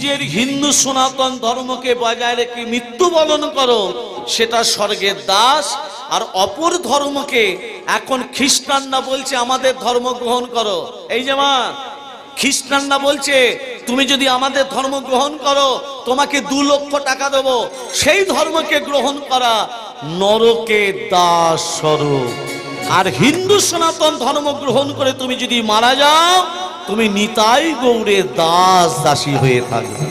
নিজের হিন্দু সনাতন ধর্মকে বজায় রেখে মৃত্যুবরণ করো, সেটা স্বর্গের দাস। আর অপর ধর্মকে এখন খ্রিস্টানরা বলছে আমাদের ধর্ম গ্রহণ করো। এই যে মা, খ্রিস্টানরা বলছে তুমি যদি আমাদের ধর্ম গ্রহণ করো তোমাকে 2 লক্ষ টাকা দেবো। সেই ধর্মকে গ্রহণ করা নরকে দাস স্বরূপ। আর হিন্দু সনাতন ধর্ম গ্রহণ করে তুমি যদি মারা যাও, তুমি নিতাই গৌড়ে দাস দাসী হয়ে থাকবে।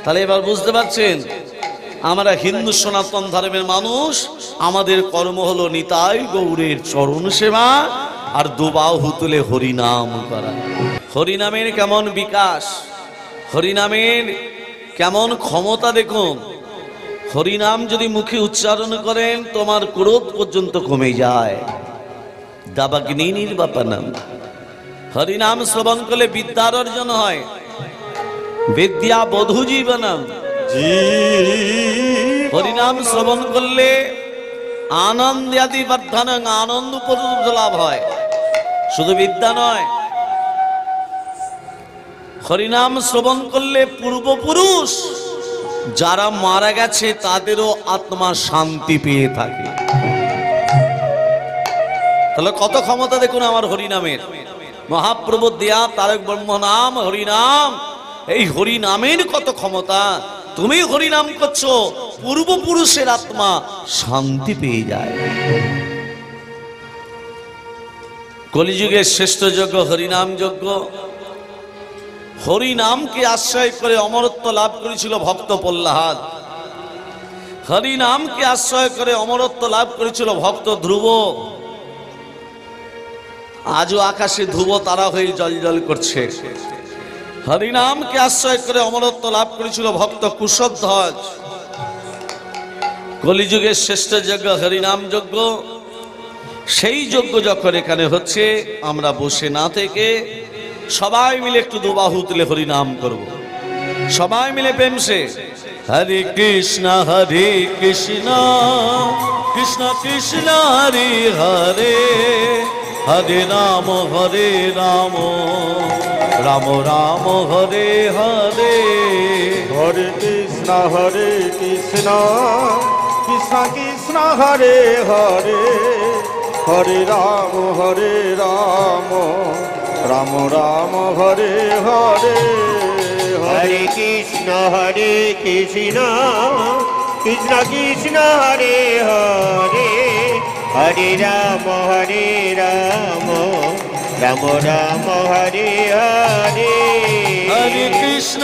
তাহলে এবার বুঝতে পারছেন, আমরা হিন্দু সনাতন ধর্মের মানুষ, আমাদের কর্ম হলো নিতাই গৌড়ের চরণ সেবা আর দুবাহু তুলে হরিনাম করা। হরিনামের কেমন বিকাশ, হরিনামের কেমন ক্ষমতা দেখুন। হরিনাম যদি মুখে উচ্চারণ করেন তোমার ক্রোধ পর্যন্ত কমে যায়। দাবাগ্নি নির্বাপনম। হরিনাম শ্রবণ করলে বিদ্যার অর্জন হয়। বিদ্যা বধূ জীবনম। হরিনাম শ্রবণ করলে আনন্দাদি বর্ধন, আনন্দ লাভ হয়, শুধু বিদ্যা নয়। হরিনাম শ্রবণ করলে পূর্বপুরুষ যারা মারা গেছে তাদেরও আত্মা শান্তি পেয়ে থাকে। তাহলে কত ক্ষমতা দেখুন আমার হরিনামের। মহাপ্রভু দেয়া তারক ব্রহ্ম নাম হরিনাম, এই হরিনামের কত ক্ষমতা। তুমি হরিনাম করছো, পূর্বপুরুষের আত্মা শান্তি পেয়ে যায়। কলিযুগের শ্রেষ্ঠ যজ্ঞ হরিনাম যজ্ঞ। হরিনামকে আশ্রয় করে অমরত্ব লাভ করেছিল ভক্ত প্রহ্লাদ। হরিনামকে আশ্রয় করে অমরত্ব লাভ করেছিল ভক্ত ধ্রুব। আজও আকাশে ধ্রুব তারা হয়ে জলজল করছে। হরিনামকে আশ্রয় করে অমরত্ব লাভ করেছিল ভক্ত কুশধ্বজ। কলিযুগের শ্রেষ্ঠ যজ্ঞ হরিনাম যজ্ঞ। সেই যজ্ঞ যখন এখানে হচ্ছে, আমরা বসে না থেকে সবাই মিলে একটু দুবাহু তুলে হরিনাম করব। সবাই মিলে প্রেম সে হরে কৃষ্ণ কৃষ্ণ কৃষ্ণ হরে হরে, হরে রাম রাম রাম হরে হরে, হরে কৃষ্ণ কৃষ্ণ কৃষ্ণ হরে হরে, হরে রাম রাম রাম হরে হরে, হরে কৃষ্ণ কৃষ্ণ কৃষ্ণ হরে হরে, হরে রাম রাম রাম হরে হরে, হরে কৃষ্ণ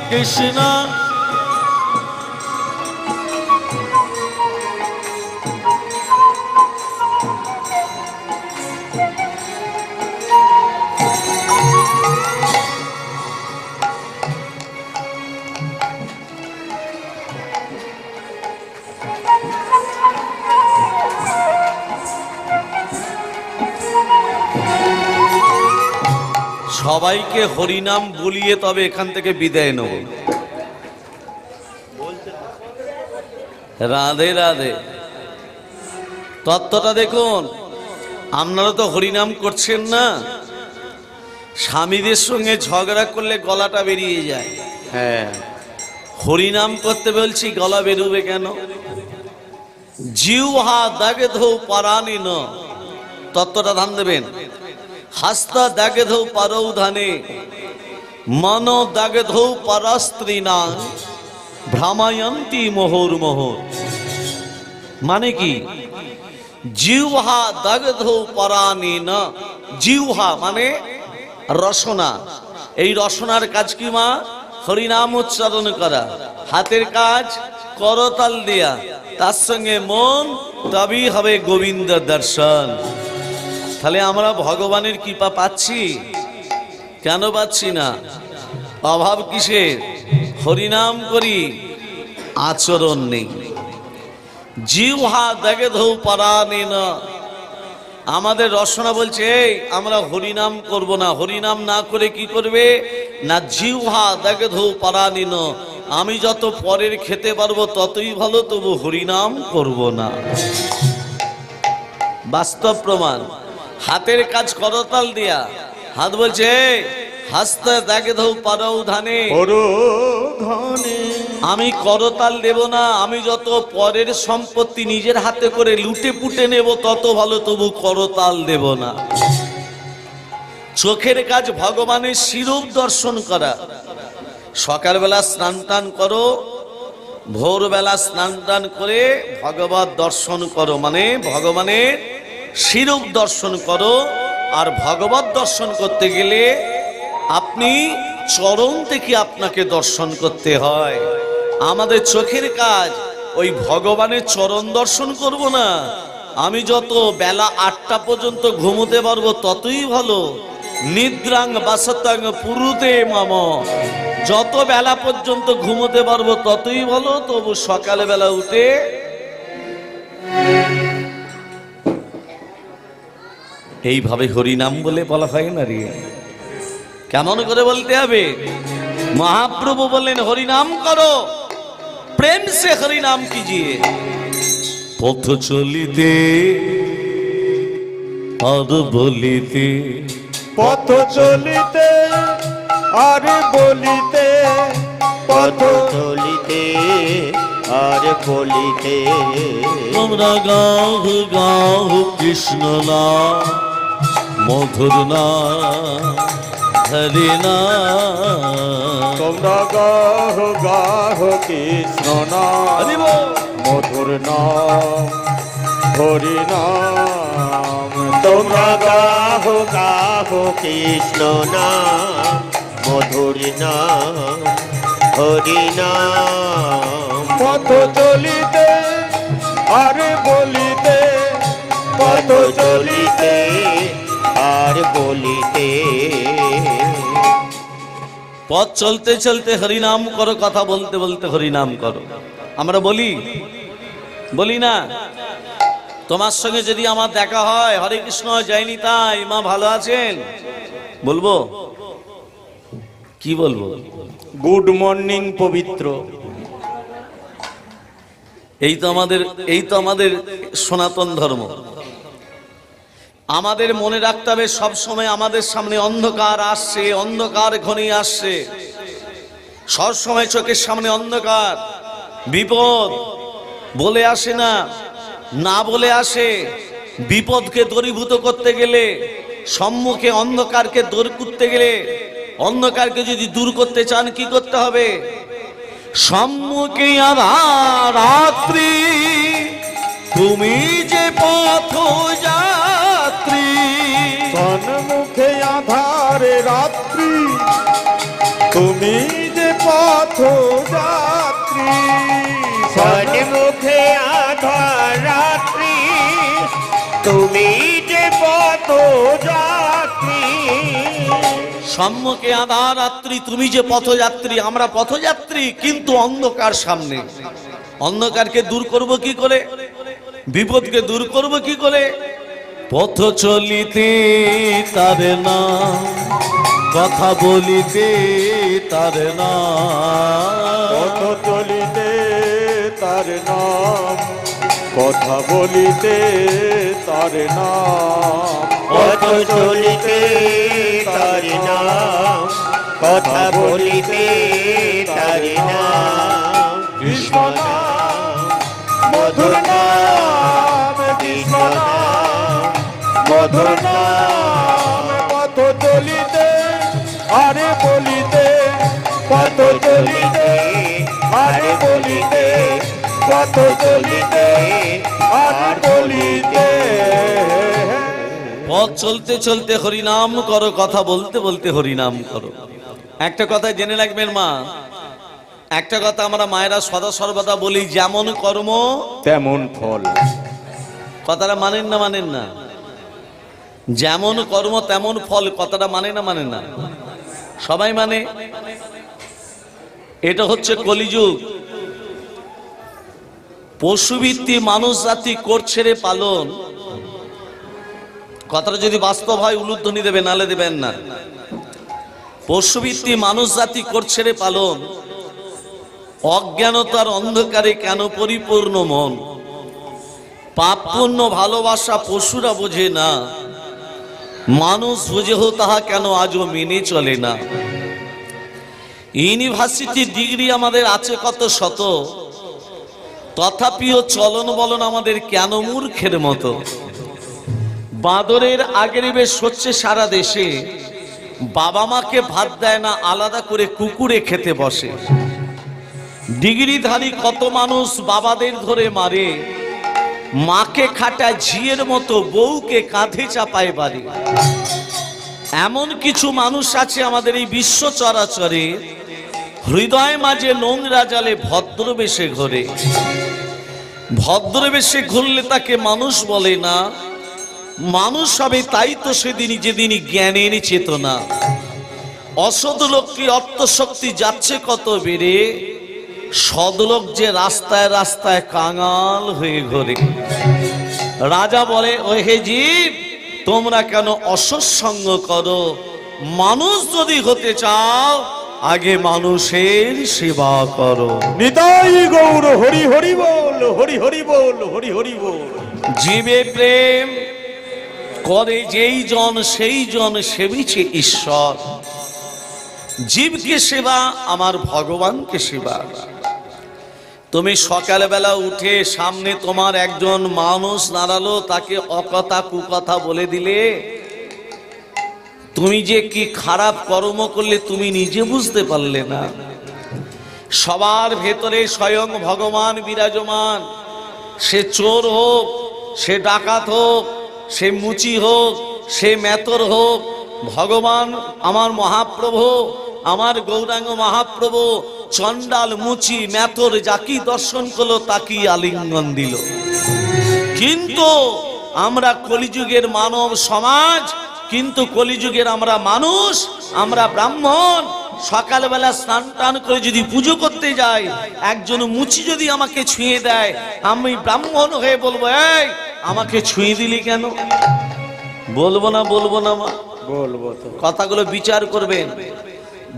কৃষ্ণ সবাইকে হরিনাম বলিয়ে তবে এখান থেকে বিদায় নেব। রাধে রাধে। তত্ত্বটা দেখুন, আপনারা তো হরিনাম করছেন না। স্বামীদের সঙ্গে ঝগড়া করলে গলাটা বেরিয়ে যায়। হ্যাঁ, হরিনাম করতে বলছি, গলা বেরোবে কেন? জিহ্বা দাগেধৌ পরাণিন। তত্ত্বটা ধ্যান দেবেন। হাস্তা দাগেধৌ পারৌধানে, মন দাগেধৌ পরস্ত্রীনা, ভ্রামায়ন্তী মোহর। মানে কি? জিহ্বা দাগেধৌ পরাণিন। জিহ্বা মানে রসনা। এই রসনার কাজ কি মা? হরিনাম উচ্চারণ করা। হাতের কাজ করতাল দেয়া, তার সঙ্গে মন, তবেই হবে গোবিন্দ দর্শন। তাহলে আমরা ভগবানের কৃপা পাচ্ছি? কেন পাচ্ছি না? অভাব কিসের? হরিনাম করি, আচরণ নেই। জিহ্বা দাগেধৌ পরাণিন। আমাদের রসনা বলছে এই আমরা হরিনাম করব না। হরিনাম না করে কি করবে না? জিহ্বা দাগেধৌ পরাণিন। আমি যত পরের খেতে পারবো ততই ভালো, তবু হরিনাম করব না। বাস্তব প্রমাণ। হাতের কাজ করতাল দিয়া। হাত বলছে হাসতে দেখে ধৌ পারৌ ধানে, ধনে আমি করতাল দেব না। আমি যত পরের সম্পত্তি নিজের হাতে করে লুটে পুটে নেব তত ভালো, তবু করতাল দেব না। চোখের কাজ ভগবানের শিরূপ দর্শন করা। সকালবেলা স্নান টান করো, ভোরবেলা স্নান টান করে ভগবত দর্শন করো, মানে ভগবানের শিরূপ দর্শন করো। আর ভগবত দর্শন করতে গেলে আপনি চরণ থেকে আপনাকে দর্শন করতে হয়। আমাদের চোখের কাজ ওই ভগবানের চরণ দর্শন করব না। আমি যত বেলা 8টা পর্যন্ত ঘুমোতে পারবো ততই ভালো। নিদ্রাং বাসতাং পুরুতে মাম, যত বেলা পর্যন্ত ঘুমোতে পারবো ততই ভালো, তবু সকালে বেলা উঠে এইভাবে হরিনাম বলে বলা হয় না রে। কেমন করে বলতে হবে? মহাপ্রভু বললেন হরিনাম করো, প্রেম সে হরিনাম কিজিয়ে। পথ চলিতে আর বলিতে, পথ চলিতে আর বলিতে, পথ চলিতে আর বলিতে, তোমরা গাও গাও কৃষ্ণ নাম, মধুর নাম হরি নাম। তোমরা গাহ গাহ কৃষ্ণ নাম, মধুর নাম হরি নাম। তোমরা গাহ গাহ কৃষ্ণ নাম, মধুর নাম হরি নাম। পথ চলিতে আর বলিতে, পথ চলিতে আর বলিতে, পথ চলতে চলতে হরিনাম করো, কথা বলতে বলতে হরিনাম করো। আমরা বলি বলি না? তোমার সঙ্গে যদি আমার দেখা হয়, হরে কৃষ্ণ জয় নিতাই, মা ভালো আছেন, বলবো কি বলবো? গুড মর্নিং পবিত্র। এই তো আমাদের সনাতন ধর্ম। আমাদের মনে রাখতে হবে সব সময় আমাদের সামনে অন্ধকার আসছে, অন্ধকার ঘনিয়ে আসছে। সব সময় চোখের সামনে অন্ধকার, বিপদ বলে আসে না, না বলে আসে। বিপদকে দূরীভূত করতে গেলে, সম্মুখে অন্ধকারকে দূর করতে গেলে, অন্ধকারকে যদি দূর করতে চান কি করতে হবে? সম্মুখে আধার রাত্রি, তুমি যে পথ যাত্রী। সন্মুখে আধারে রাত্রি, তুমি যে পথ যাত্রী। সন্মুখে আধার রাত্রি, তুমি যে পথ যাত্রী। সম্মুখে আধার রাত্রি, তুমি যে পথযাত্রী। আমরা পথযাত্রী, কিন্তু অন্ধকার সামনে। অন্ধকারকে দূর করব কি করে? বিপদকে দূর করব কি করে? পথ চলিতে তার নাম, কথা বলিতে তার নাম। পথ চলিতে তার নাম, কথা বলিতে তার নাম। পথ চলিতে তার নাম, কথা বলিতে তার নাম। কৃষ্ণ নাম মধুর নাম, কৃষ্ণ নাম মধুর নাম। পথ চলিতে আরে বলিতে, পথ চলিতে আরে বলিতে, পথ চলিতে আরে বলিতে। পথ চলতে চলতে হরিনাম করো, কথা বলতে বলতে হরিনাম করো। একটা কথা জেনে রাখবেন মা, একটা কথা আমরা মায়েরা সদা সর্বদা বলি, যেমন কর্ম তেমন ফল। কথাটা মানেন না? মানেন না? যেমন কর্ম তেমন ফল, কথাটা মানে না? মানে না? সবাই মানে। এটা হচ্ছে কলিযুগ। পশুভিত্তি মানুষ জাতি করছে রে পালন। কথাটা যদি বাস্তব হয় উলুধ্বনি দেবে, নালে দেবেন না। পশুভিত্তি মানুষ জাতি করছে রে পালন, অজ্ঞানতার অন্ধকারে কেন পরিপূর্ণ মন। পাপ পুণ্য ভালোবাসা পশুরা বোঝে না, মানুষ বুঝেও তাহা কেন আজও মেনে চলে না। ইউনিভার্সিটি ডিগ্রি আমাদের আছে কত শত, তথাপিও চলন বলন আমাদের কেন মূর্খের মতো। বাঁদরের আগের বেশ হচ্ছে সারা দেশে, বাবা মাকে ভাত দেয় না, আলাদা করে কুকুরে খেতে বসে। ডিগ্রিধারী কত মানুষ বাবাদের ধরে মারে, মাকে খাটায় ঝিয়ের মতো, বউকে কাঁধে চাপায় বাড়ি। এমন কিছু মানুষ আছে আমাদের এই বিশ্ব চরাচরে, হৃদয় মাঝে নোংরা জালে ভদ্রবেশে ঘোরে। ভদ্রবেশে ঘুরলে তাকে মানুষ বলে না, মানুষ হবে তাই তো সেদিনই যেদিনই জ্ঞানের চেতনা। অসৎ লোককে অর্থশক্তি যাচ্ছে কত বেড়ে, সদলোক যে রাস্তায় রাস্তায় কাঙাল হয়ে ঘোরে। রাজা বলে, ও হে জীব, তোমরা কেন অসৎ সঙ্গ করো? মানুষ যদি হতে চাও আগে মানুষের সেবা করো। নিতাই গৌর হরি হরি বল, হরি হরি বল, হরি হরি বল। জীবে প্রেম করে যেই জন সেই জন সেবিছে ঈশ্বর। জীবকে সেবা আমার ভগবানকে সেবা। তুমি সকালবেলা উঠে সামনে তোমার একজন মানুষ দাঁড়ালো, তাকে অকথা কুকথা বলে দিলে, তুমি যে কি খারাপ কর্ম করলে তুমি নিজে বুঝতে পারলে না। সবার ভেতরে স্বয়ং ভগবান বিরাজমান। সে চোর হোক, সে ডাকাত হোক, সে মুচি হোক, সে মেতর হোক, ভগবান আমার মহাপ্রভু, আমার গৌরাঙ্গ মহাপ্রভু চন্ডাল মুচি মেতর যাকি দর্শন করলো তাকি আলিঙ্গন দিল। কিন্তু আমরা কলিযুগের মানব সমাজ, কিন্তু কলিযুগের আমরা মানুষ, আমরা ব্রাহ্মণ, সকালবেলা স্নান টান করে যদি পুজো করতে যাই, একজন মুচি যদি আমাকে ছুঁয়ে দেয়, আমি ব্রাহ্মণ হয়ে বলবো, এই আমাকে ছুঁয়ে দিলি কেন? বলবো না? বলবো না মা? বলবো তো। কথাগুলো বিচার করবেন।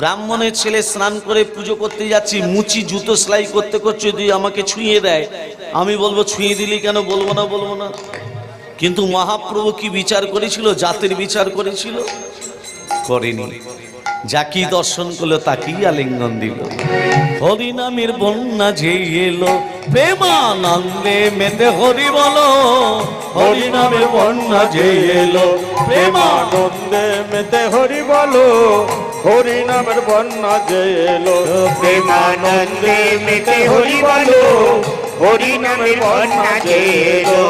ব্রাহ্মণের ছেলে স্নান করে পুজো করতে যাচ্ছি, মুচি জুতো সেলাই করতে করতে যদি আমাকে ছুঁয়ে দেয়, আমি বলবো ছুঁয়ে দিলি কেন? বলবো না? বলবো না? কিন্তু মহাপ্রভু কি বিচার করেছিল? জাতির বিচার করেছিল? করেনি। যাকি দর্শন করলো তাকেই আলিঙ্গন দিল। হরিনামের বন্যা যে এলো, প্রেমানন্দে মেতে হরি বলো। হরিনামের বন্যা যে এলো, প্রেমানন্দে মেতে হরি বলো। হরি নামের বন্যা যে এলো, প্রেমানন্দে মেতে হরি বলো। হরি নামের বন্যা যে এলো,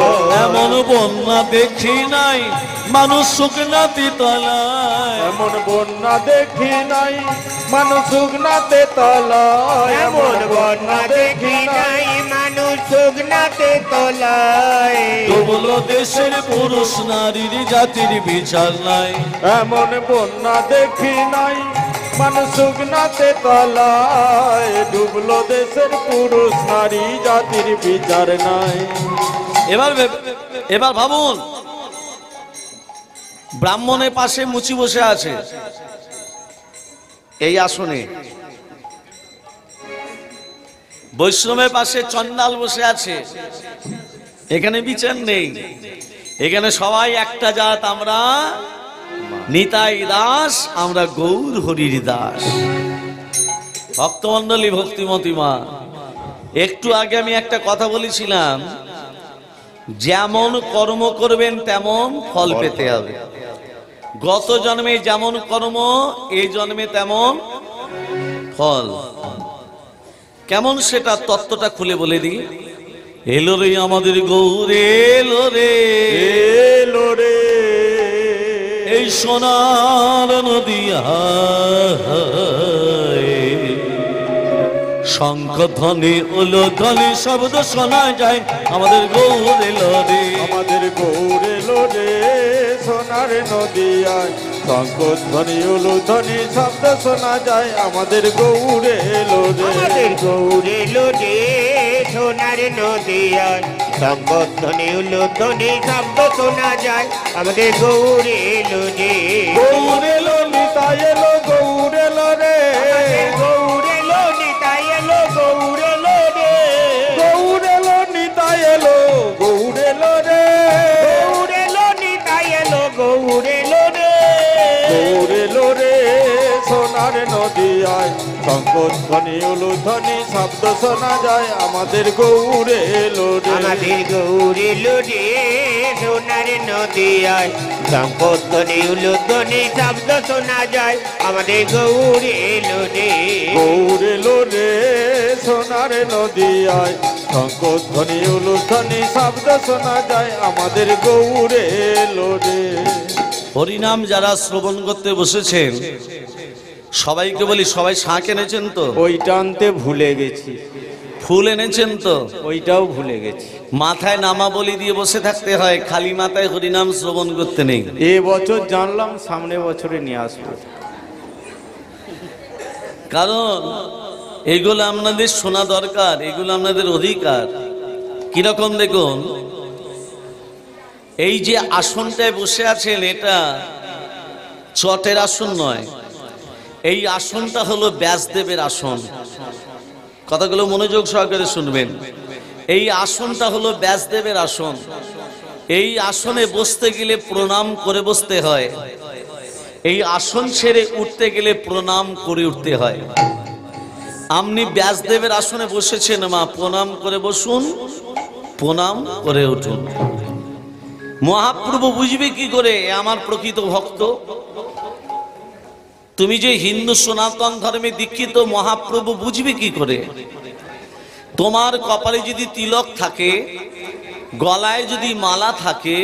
এমন বন্যা দেখি নাই মানুষ শুকনাতে তলায়। এমন বন্যা দেখি নাই মানুষ শুকনাতে তলায়। এমন বন্যা দেখি নাই মানুষ শুকনাতে তলায়। ডুবলো দেশের পুরুষ নারীর জাতির বিচার নাই। এমন বন্যা দেখি নাই মানুষ শুকনাতে তলায়। ডুবলো দেশের পুরুষ নারী জাতির বিচার নাই। এবার ভাবুন, ব্রাহ্মণের পাশে মুচি বসে আছে এই আসনে, বৈষ্ণবের পাশে চন্ডাল বসে আছে, এখানে বিচার নেই। এখানে সবাই একটা জাত, আমরা নিতাই দাস, আমরা গৌর হরির দাস। ভক্তমন্ডলী, ভক্তিমতী মা, একটু আগে আমি একটা কথা বলেছিলাম, যেমন কর্ম করবেন তেমন ফল পেতে হবে। গত জন্মে যেমন কর্ম, এই জন্মে তেমন ফল। কেমন সেটা তত্ত্বটা খুলে বলে দিই। এলো রে আমাদের গৌরে, এলো রে, এলো রে এই সোনার নদিয়া, শঙ্খ ধ্বনি উলুধ্বনি শব্দ শোনা যায়, আমাদের গৌর এলো রে। আমাদের গৌর এলো রে সোনার নদিয়ায়। শঙ্খধ্বনি উলুধ্বনি শব্দ শোনা যায়, আমাদের গৌর এলো রে। আমাদের গৌর এলো রে সোনার নদিয়ায়। শঙ্খধ্বনি উলুধ্বনি শব্দ শোনা যায়, আমাদের গৌর এলো রে। গৌর এলো নিতাই এলো, গৌর এলো রে। গৌর এলো নিতাই এলো, গৌর এলো রে। গৌর এলো নিতাই এলো, গৌর এলো রে। গৌর এলো নিতাই এলো, গৌর এলো রে। নদিয়ায় শঙ্খধ্বনি উলুধ্বনি শব্দ শোনা যায় আমাদের গৌড়ে এলো রে। আমাদের গৌড় এলো রে সোনার নদিয়ায় শঙ্খধ্বনি উলুধ্বনি শব্দ শোনা যায় আমাদের গৌড় এলো রে। গৌড় এলো রে সোনার নদিয়ায় শঙ্খধ্বনি উলুধ্বনি শব্দ শোনা যায় আমাদের গৌড়ে এলো রে। হরিনাম যারা শ্রবণ করতে বসেছেন সবাইকে বলি, সবাই শাঁখ এনেছেন তো? ওইটা আনতে ভুলে গেছি, ফুল এনেছেন তো? ওইটাও ভুলে গেছি। মাথায় নামাবলি দিয়ে বসে থাকতে হয়, খালি মাথায় হরিনাম শ্রবণ করতে নেই। এ বছর জানলাম, সামনে বছরে নিয়ে আসবো। কারণ এগুলো আপনাদের শোনা দরকার, এগুলো আপনাদের অধিকার। কিরকম দেখুন, এই যে আসনটায় বসে আছেন এটা চটের আসন নয়, এই আসনটা হলো ব্যাসদেবের আসন। কথাগুলো মনোযোগ সহকারে শুনবেন। এই আসনটা হলো ব্যাসদেবের আসন। এই আসনে বসতে গেলে প্রণাম করে বসতে হয়, এই আসন ছেড়ে উঠতে গেলে প্রণাম করে উঠতে হয়। আপনি ব্যাসদেবের আসনে বসেছেন, মা প্রণাম করে বসুন, প্রণাম করে উঠুন। মহাপ্রভু বুঝবে কি করে এ আমার প্রকৃত ভক্ত? তুমি যে হিন্দু সনাতন ধর্মে দীক্ষিত, মহাপ্রভু বুঝবে কি করে? তোমার কপালে যদি তিলক থাকে, গলায় যদি মালা থাকে,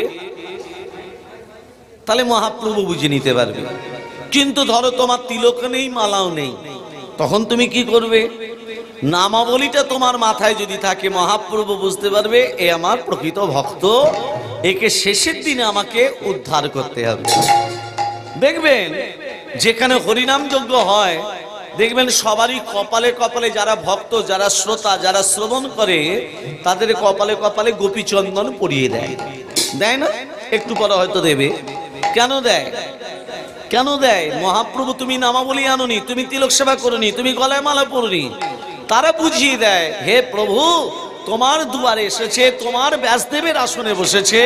তাহলে মহাপ্রভু বুঝে নিতে পারবে। কিন্তু ধরো তোমার তিলক নেই, মালাও নেই, তখন তুমি কি করবে? নামাবলিটা তোমার মাথায় যদি থাকে, মহাপ্রভু বুঝতে পারবে এ আমার প্রকৃত ভক্ত, একে শেষের দিনে আমাকে উদ্ধার করতে হবে। দেখবেন যেখানে হরিনাম যজ্ঞ হয়, দেখবেন সবারই কপালে কপালে, যারা ভক্ত, যারা শ্রোতা, যারা শ্রবণ করে, তাদের কপালে কপালে গোপীচন্দন পরিয়ে দেয়। দেয় না? একটু পরে হয়তো দেবে। কেন দেয়? কেন দেয়? মহাপ্রভু তুমি নামাবলি আনোনি, তুমি তিলক সেবা করনি, তুমি গলায় মালা পরনি, তারা বুঝিয়ে দেয়, হে প্রভু তোমার দুয়ারে এসেছে, তোমার ব্যাসদেবের আসনে বসেছে,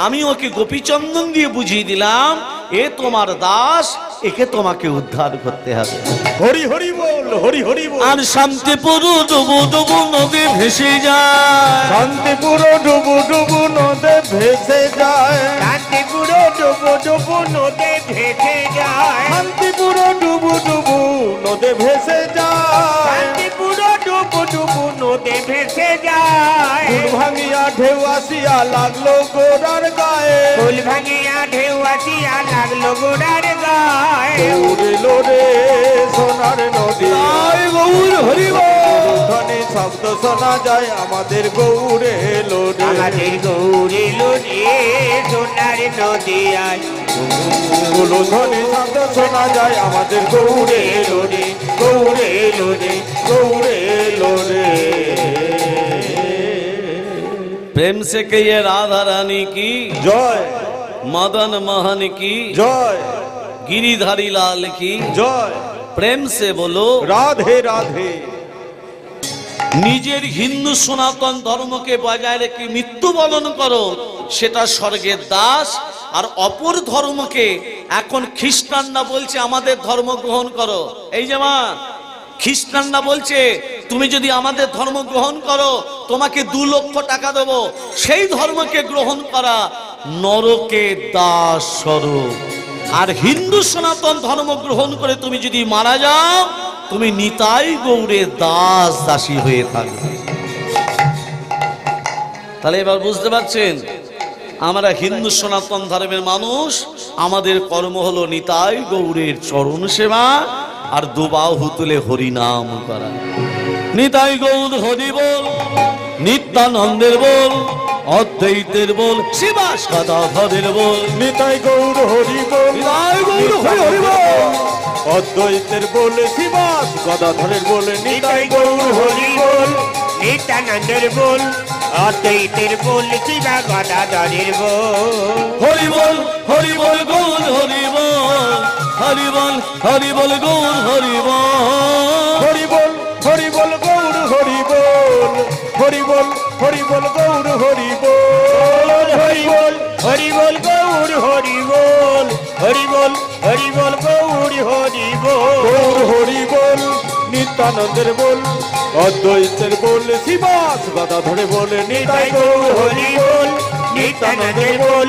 আমি ওকে গোপীচন্দন দিয়ে বুঝিয়ে দিলাম এ তোমার দাস, একে তোমাকে উদ্ধার করতে হবে। হরি হরি বল, হরি হরি বল। আর শান্তিপুর ডুবু ডুবু নদী ভেসে যায়, শান্তিপুর ডুবু ডুবু নদে ভেসে যায়, শান্তিপুর ডুবু ডুবু নদে ভেসে যায়, শান্তিপুর ডুবু ডুবু নদে ভেসে যায়, শান্তিপুর ডুবু ডুবু নদে ভেসে যায়। ফুল ভাঙিয়া ঢেউ আসিয়া লাগলো গোড়ার গায়ে, ফুল ভাঙিয়া ঢেউ আসিয়া লাগলো গোড়ার গায়ে। গৌড় এলো রে সোনার নদী, গৌর হরি ধ্বনি শব্দ শোনা যায় আমাদের গৌড় এলো রে। আমাদের গৌড় এলো রে সোনার নদিয়ায়, ধ্বনি শব্দ শোনা যায় আমাদের গৌড় এলো রে, গৌড় এলো রে, গৌড় এলো রে। प्रेम से कहिए राधा रानी की, জয় मदन मोहन की, জয় गिरिधारी लाल की। জয়, प्रेम से बोलो। রাধে রাধে। নিজের হিন্দু সনাতন ধর্মকে বজায় রেখে মৃত্যুবরণ করো, সেটা স্বর্গের দাস। আর অপর ধর্মকে, এখন খ্রিস্টানরা বলছে আমাদের ধর্ম গ্রহণ করো, এই যে মা খ্রিস্টানরা বলছে তুমি যদি আমাদের ধর্ম গ্রহণ করো তোমাকে 2 লক্ষ টাকা দেব, সেই ধর্মকে গ্রহণ করা নরকে দাস স্বরূপ। আর হিন্দু সনাতন ধর্ম গ্রহণ করে তুমি যদি মারা যাও, তুমি নিতাই গৌড়ের দাস দাসী হয়ে থাকবে। তাহলে এবার বুঝতে পারছেন, আমরা হিন্দু সনাতন ধর্মের মানুষ, আমাদের কর্ম হলো নিতাই গৌড়ের চরণ সেবা আর দুবাহু তুলে হরিনাম করা। নিতাই গৌর হরি বল, নিত্যানন্দের বল, অদ্বৈতের বল, শিবাস গদাধরের বল। নিতাই গৌর হরি বল, নিতাই গৌর হরি হরি বল। অদ্বৈতের বলে শিবাস গদাধরের বলে নিতাই গৌর হরি বল, নিত্যানন্দের বল, অদ্বৈতের বল, শিবা গদাধরের বল। হরি বল, হরি বল গৌর হরি বল, হরি বল, হরি বল গৌর হরি বল। হরি বল, হরি বল গৌর হরি বল, হরি বল, হরি বল গৌর হরি বল, হরি বল, হরি বল গৌর হরি বল, হরি বল, হরি বল গৌর হরি বল। গৌর হরি নিত্যানন্দের বল, অদ্বৈতের বল, শিবাস গদা ধরে বলে নিতাই গৌর হরি বল। নিত্যানন্দের বল,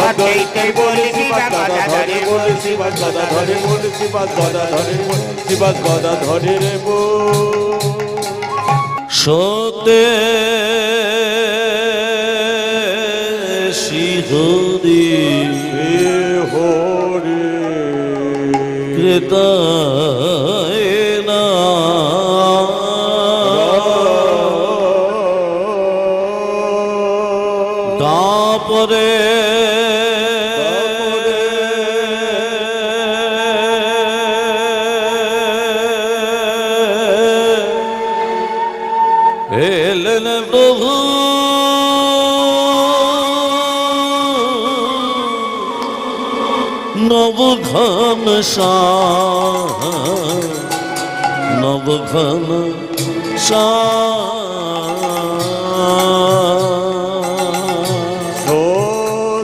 অদ্বৈতের বল, শিবাস গদা ধরে বল, শিবাস গদা ধরে বল, শিবাস গদা ধরে বল, শিবাস গদা ধরে রে বল। সতে শিহরি হরি কৃতায় না তারপরে এলেন প্রভু নবঘন নবঘন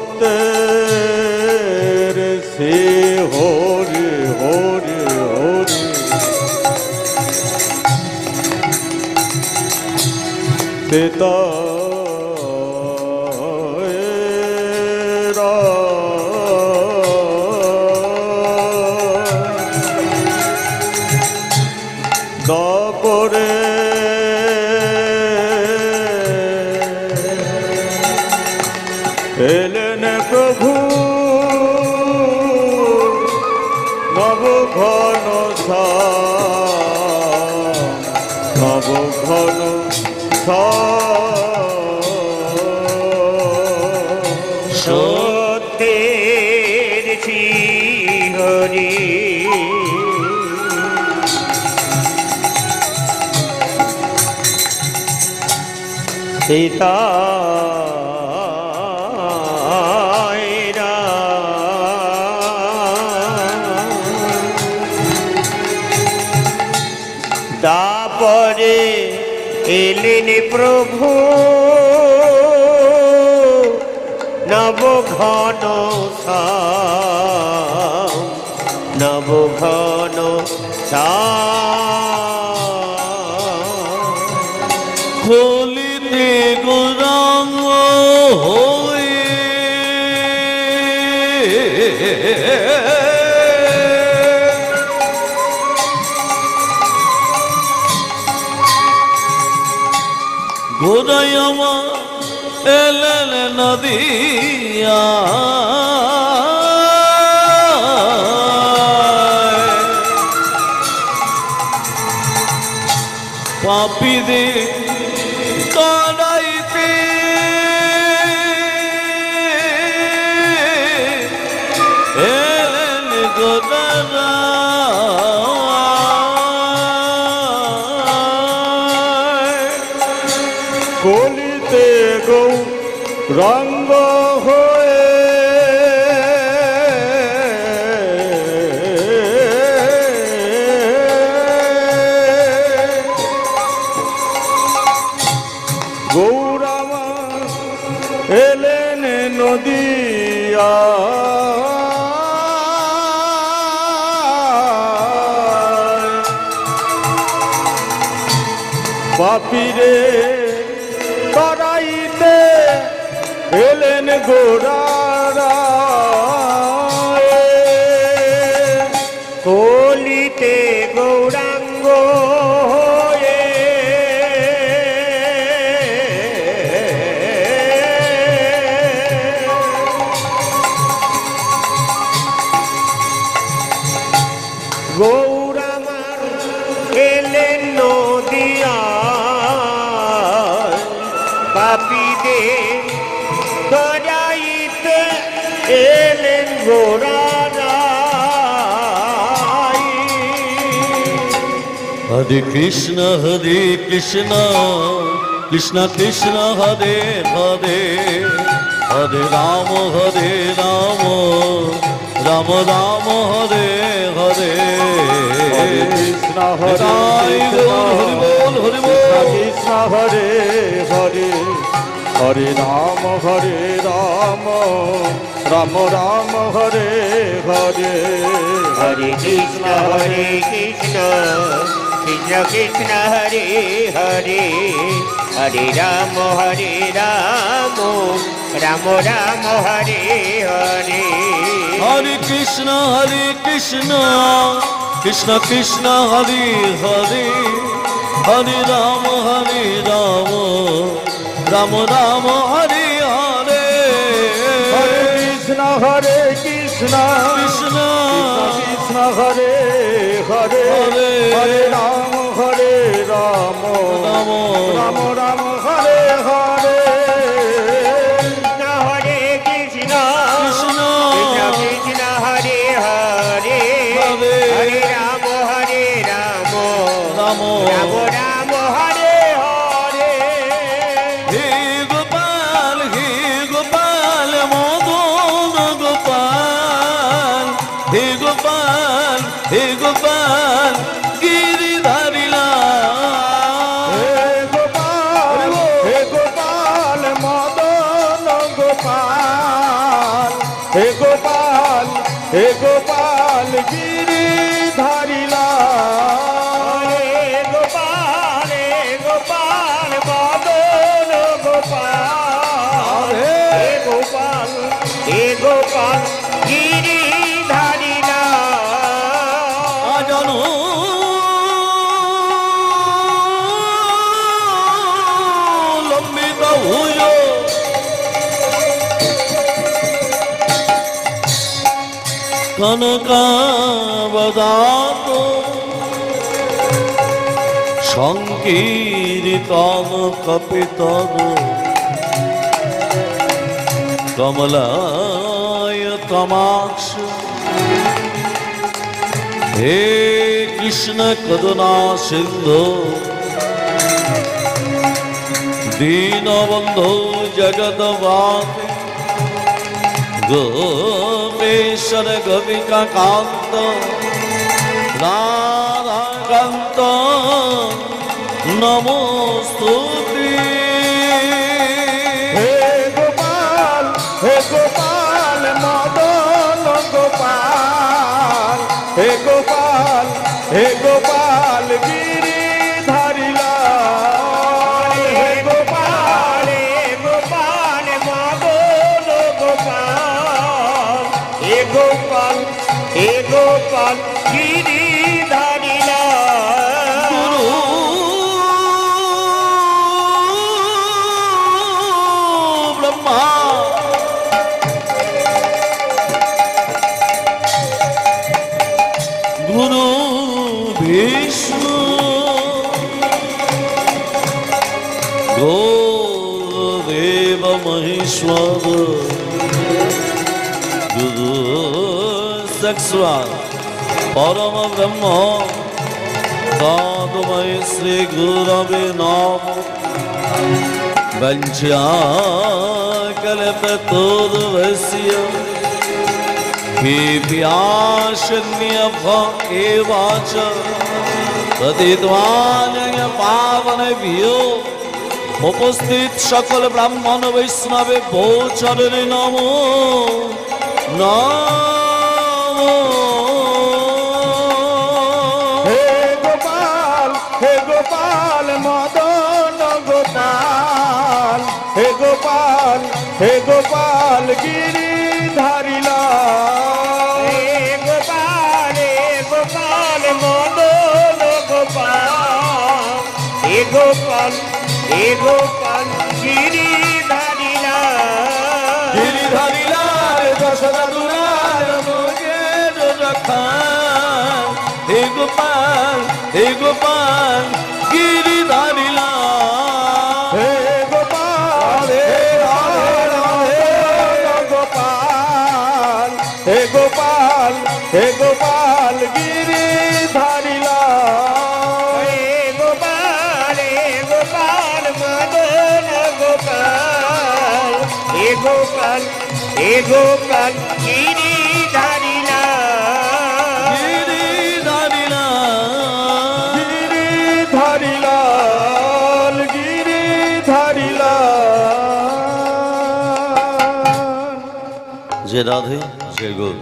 সত্যের সে হরি হরি হরি পিতা তারপরে এলেন প্রভু নবঘন নবঘন সত্যের শ্রীহরি পিতা তারপরে এলেন প্রভু নবঘন নবঘন খলিতে গৌরাঙ্গ হয়ে গোরাই আমার এলেন নদিয়া পাপীদের তাড়াইতে এলেন গোদারা কলিতে গৌ রঙ্গ হয়ে গৌরামা এলেন নদিয়া পাপীরে তরাইতে এলেন গোরারা কলিতে গৌরাঙ্গ হয়ে গৌরামার এলেন নদিয়া পাপীদের তরাইতে এলেন গোরারাই হরে কৃষ্ণ কৃষ্ণ কৃষ্ণ হরে হরে হরে রাম রাম রাম হরে হরে হরে কৃষ্ণ হরে হরি বল হরি বল কৃষ্ণ হরে হরে হরে রাম রাম রাম হরে হরে হরে কৃষ্ণ কৃষ্ণ কৃষ্ণ হরে হরে হরে রাম রাম রাম হরে হরে হরে কৃষ্ণ কৃষ্ণ কৃষ্ণ হরে হরে হরে রাম রাম রাম হরে হরে কৃষ্ণ কৃষ্ণ কৃষ্ণ কৃষ্ণ হরে হরে হরে হরে রাম রাম রাম রাম হরে হরে কৃষ্ণ হরে কৃষ্ণ কৃষ্ণ কৃষ্ণ হরে হরে হরে হরে রাম রাম রাম হরে হরে হে গোপাল মদন গোপাল হে গোপাল গিরিধারী লাল হে গোপাল মদন গোপাল হে গোপাল গিরিধারী লাল গোপাল মদন গোপাল গোপাল গিরিধারী জানো লম্বিত ভুজ কনকাবদাত সংকীর্তন কপিতন কমলায় তমাক্ষ হে কৃষ্ণ কদনা সিন্ধু দীনবন্ধু জগদ্বাপী গোপেশ্বর গোপিকা কান্ত রাধাকান্ত নমস্তুতে হে গোপাল মদন গোপাল হে গোপাল গিরিধারী লাল হে গোপাল মদন গোপাল গোপাল গিরিধারী গুরু ব্রহ্মা গুরু বিষ্ণু গুরুদেব মহেশ্বর গুরু সাক্ষাৎ পরম ব্রহ্ম তস্मै শ্রী গুরবে নমঃ वञ्चाकल्पतरुर्भस्य कृपया च पतित्वानय पावनेभ्यो उपस्थित सकल ब्राह्मण वैष्णवे भोचरणे नमो नमो হে গোপাল মদন গোপাল হে গোপাল গিরিধারী লাল গোপাল মদন গোপাল গিরিধারী গিরিধারী লাল যশোদা দুলাল মুর্গের রাখাল হে গোপাল গিরিধারী লাল হে গোপাল হে গোপাল গিরিধারী লাল গোপাল মদন গোপাল গিরিধারী গিরিধারী লাল গিরিধারী লাল যে রাধে যে গোল